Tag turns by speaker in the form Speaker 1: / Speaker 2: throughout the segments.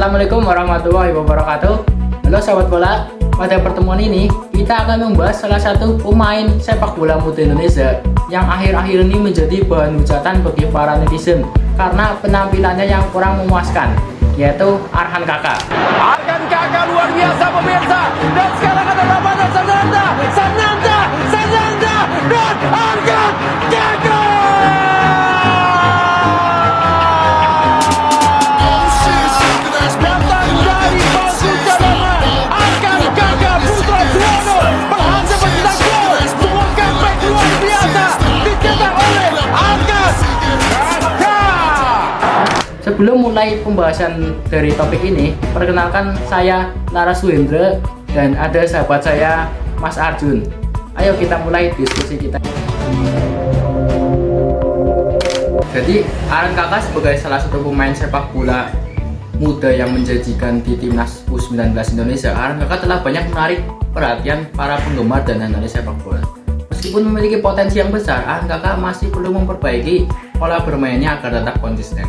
Speaker 1: Assalamualaikum warahmatullahi wabarakatuh. Halo sahabat bola, pada pertemuan ini kita akan membahas salah satu pemain sepak bola muda Indonesia yang akhir-akhir ini menjadi bahan hujatan bagi para netizen karena penampilannya yang kurang memuaskan, yaitu Arhan Kakak.
Speaker 2: Arhan Kakak luar biasa pemirsa, dan sekarang ada Ramadhan Sananta dan Arhan Kakak.
Speaker 1: Sebelum mulai pembahasan dari topik ini, perkenalkan saya Laras Wendra dan ada sahabat saya Mas Arjun. Ayo kita mulai diskusi kita. Jadi Arhan Kakak sebagai salah satu pemain sepak bola muda yang menjanjikan di timnas U19 Indonesia, Arhan Kakak telah banyak menarik perhatian para penggemar dan analis sepak bola. Meskipun memiliki potensi yang besar, Arhan Kakak masih perlu memperbaiki pola bermainnya agar tetap konsisten.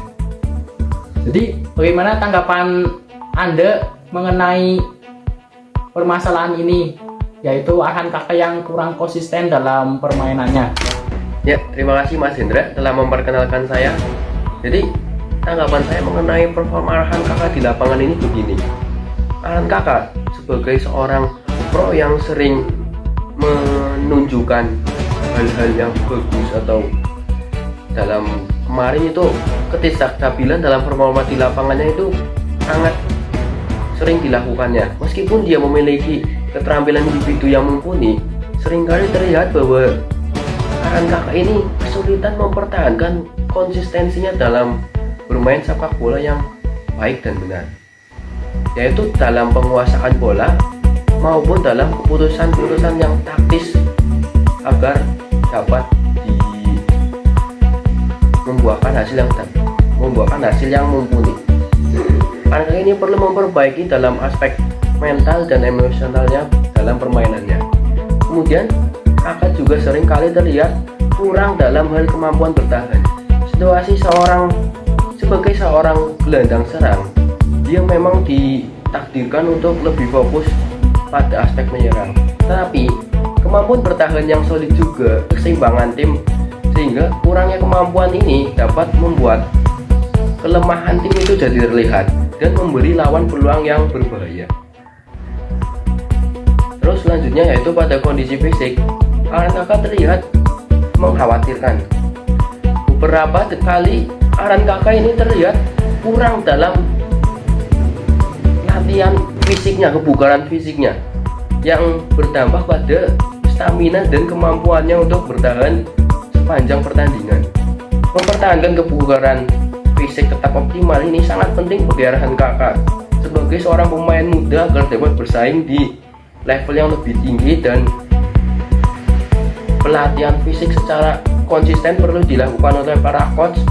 Speaker 1: Jadi bagaimana tanggapan Anda mengenai permasalahan ini, yaitu Arhan Kakak yang kurang konsisten dalam permainannya?
Speaker 3: Ya, terima kasih Mas Hendra telah memperkenalkan saya. Jadi tanggapan saya mengenai performa Arhan Kakak di lapangan ini begini. Arhan Kakak sebagai seorang pro yang sering menunjukkan hal-hal yang bagus atau dalam kemarin itu ketidakstabilan dalam performa di lapangannya itu sangat sering dilakukannya. Meskipun dia memiliki keterampilan individu yang mumpuni, seringkali terlihat bahwa Arhan Kakak ini kesulitan mempertahankan konsistensinya dalam bermain sepak bola yang baik dan benar, yaitu dalam penguasaan bola maupun dalam keputusan-keputusan yang taktis agar dapat membuahkan hasil yang mumpuni. Arhan Kakak ini perlu memperbaiki dalam aspek mental dan emosionalnya dalam permainannya. Kemudian Kakak juga sering kali terlihat kurang dalam hal kemampuan bertahan. Situasi sebagai seorang gelandang serang, dia memang ditakdirkan untuk lebih fokus pada aspek menyerang. Tetapi kemampuan bertahan yang solid juga keseimbangan tim, sehingga kurangnya kemampuan ini dapat membuat kelemahan tim itu jadi terlihat dan memberi lawan peluang yang berbahaya. Terus selanjutnya yaitu pada kondisi fisik, Arhan Kakak terlihat mengkhawatirkan. Beberapa kali Arhan Kakak ini terlihat kurang dalam latihan fisiknya, kebugaran fisiknya, yang berdampak pada stamina dan kemampuannya untuk bertahan sepanjang pertandingan. Mempertahankan kebugaran fisik tetap optimal ini sangat penting bagi Arhan Kakak sebagai seorang pemain muda agar dapat bersaing di level yang lebih tinggi, dan pelatihan fisik secara konsisten perlu dilakukan oleh para coach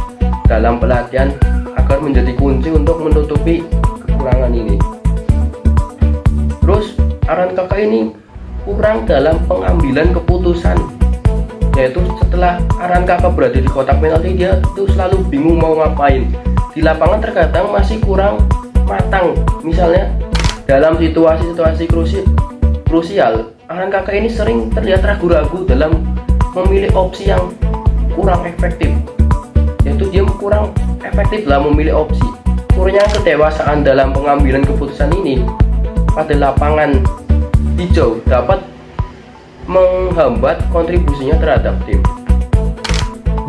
Speaker 3: dalam pelatihan agar menjadi kunci untuk menutupi kekurangan ini. Terus Arhan Kakak ini kurang dalam pengambilan keputusan, yaitu setelah Arhan Kakak berada di kotak penalti, dia itu selalu bingung mau ngapain. Di lapangan terkadang masih kurang matang. Misalnya dalam situasi-situasi krusial, Arhan Kakak ini sering terlihat ragu-ragu dalam memilih opsi yang kurang efektif, yaitu dia kurang efektif dalam memilih opsi. Kurangnya kedewasaan dalam pengambilan keputusan ini pada lapangan hijau dapat menghambat kontribusinya terhadap tim.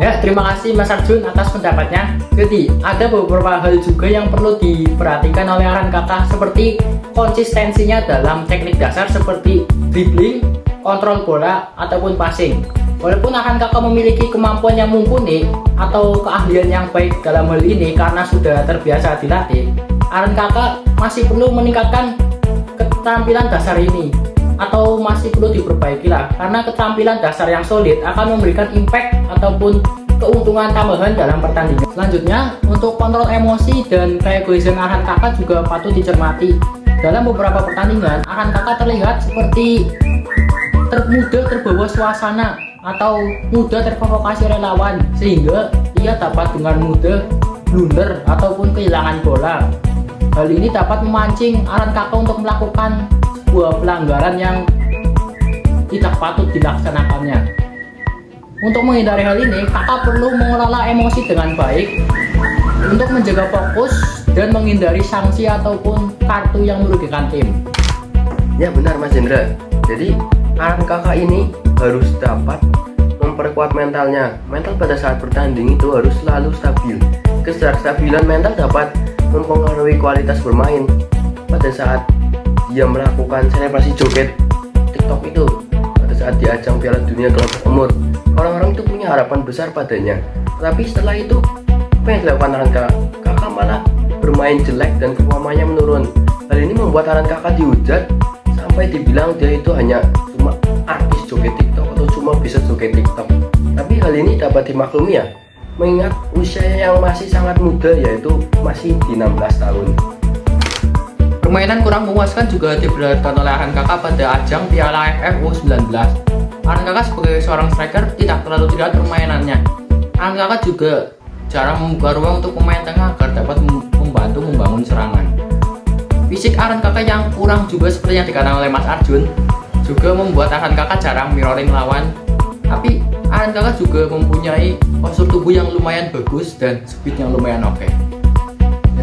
Speaker 1: Ya, terima kasih Mas Arjun atas pendapatnya. Jadi ada beberapa hal juga yang perlu diperhatikan oleh Arhan Kakak, seperti konsistensinya dalam teknik dasar seperti dribbling, kontrol bola, ataupun passing. Walaupun Arhan Kakak memiliki kemampuan yang mumpuni atau keahlian yang baik dalam hal ini karena sudah terbiasa dilatih, Arhan Kakak masih perlu meningkatkan keterampilan dasar ini, atau masih perlu diperbaiki lah, karena keterampilan dasar yang solid akan memberikan impact ataupun keuntungan tambahan dalam pertandingan. Selanjutnya, untuk kontrol emosi dan keegoisan Arhan Kakak juga patut dicermati. Dalam beberapa pertandingan, Arhan Kakak terlihat seperti mudah terbawa suasana atau mudah terprovokasi oleh lawan, sehingga ia dapat dengan mudah blunder ataupun kehilangan bola. Hal ini dapat memancing Aran Kakak untuk melakukan sebuah pelanggaran yang tidak patut dilaksanakannya. Untuk menghindari hal ini, kakak perlu mengelola emosi dengan baik untuk menjaga fokus dan menghindari sanksi ataupun kartu yang merugikan tim.
Speaker 3: Ya benar Mas Hendra. Jadi Aran Kakak ini harus dapat memperkuat mentalnya. Mental pada saat bertanding itu harus selalu stabil. Kestabilan mental dapat mempengaruhi kualitas bermain. Pada saat dia melakukan selebrasi joget TikTok itu, pada saat di ajang Piala Dunia kelompok umur, orang-orang itu punya harapan besar padanya. Tapi setelah itu, apa yang dilakukan Aran Kakak malah bermain jelek dan performanya menurun. Hal ini membuat Aran Kakak dihujat sampai dibilang dia itu hanya cuma artis joget TikTok atau cuma bisa joget TikTok. Tapi hal ini dapat dimaklumi ya, mengingat usianya yang masih sangat muda, yaitu masih di 16 tahun.
Speaker 1: Permainan kurang memuaskan juga diperlihatkan oleh Aran Kakak pada ajang Piala AFF U19. Aran Kakak sebagai seorang striker tidak terlalu terlihat permainannya. Aran Kakak juga jarang membuka ruang untuk pemain tengah agar dapat membantu membangun serangan. Fisik Aran Kakak yang kurang juga seperti yang dikatakan oleh Mas Arjun juga membuat Aran Kakak jarang mirroring lawan. Tapi Aran Kakak juga mempunyai postur tubuh yang lumayan bagus dan speed yang lumayan oke.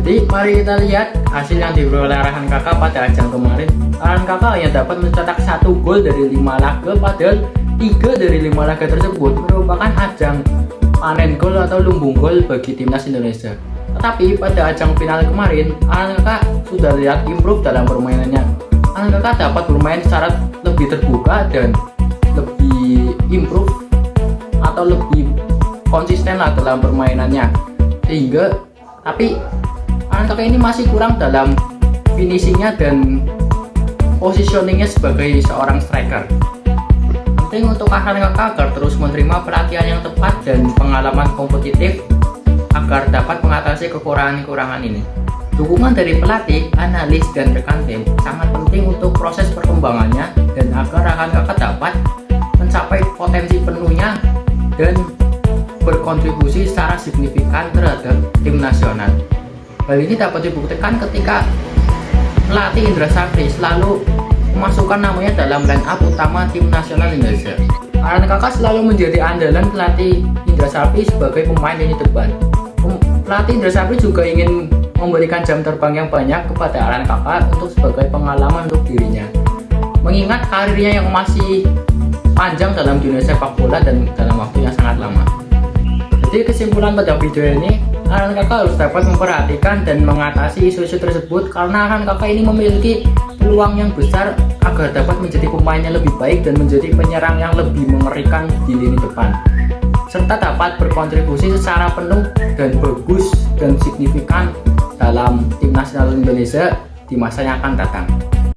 Speaker 1: Jadi mari kita lihat hasil yang diperoleh oleh Aran Kakak pada ajang kemarin. Aran Kakak hanya dapat mencetak 1 gol dari 5 laga, padahal 3 dari 5 laga tersebut merupakan ajang panen gol atau lumbung gol bagi timnas Indonesia. Tetapi pada ajang final kemarin, Aran Kakak sudah lihat improve dalam permainannya. Aran Kakak dapat bermain secara lebih terbuka dan lebih improve atau lebih konsisten lah dalam permainannya. Tapi Aran Kakak ini masih kurang dalam finishingnya dan positioningnya sebagai seorang striker. Penting untuk Aran Kakak agar terus menerima pelatihan yang tepat dan pengalaman kompetitif agar dapat mengatasi kekurangan-kekurangan ini. Dukungan dari pelatih, analis, dan rekan tim sangat penting untuk proses perkembangannya dan agar Aran Kakak dapat mencapai potensi penuhnya dan berkontribusi secara signifikan terhadap tim nasional. Hal ini dapat dibuktikan ketika pelatih Indra Safri selalu memasukkan namanya dalam line up utama tim nasional Indonesia. Aran Kakak selalu menjadi andalan pelatih Indra Safri sebagai pemain lini depan. Pelatih Indra Safri juga ingin memberikan jam terbang yang banyak kepada Aran Kakak untuk sebagai pengalaman untuk dirinya. Mengingat karirnya yang masih panjang dalam dunia sepak bola dan dalam waktu yang sangat lama. Jadi kesimpulan pada video ini, Aran Kakak harus dapat memperhatikan dan mengatasi isu-isu tersebut karena Aran Kakak ini memiliki peluang yang besar agar dapat menjadi pemain yang lebih baik dan menjadi penyerang yang lebih mengerikan di lini depan, serta dapat berkontribusi secara penuh dan bagus dan signifikan dalam tim nasional Indonesia di masa yang akan datang.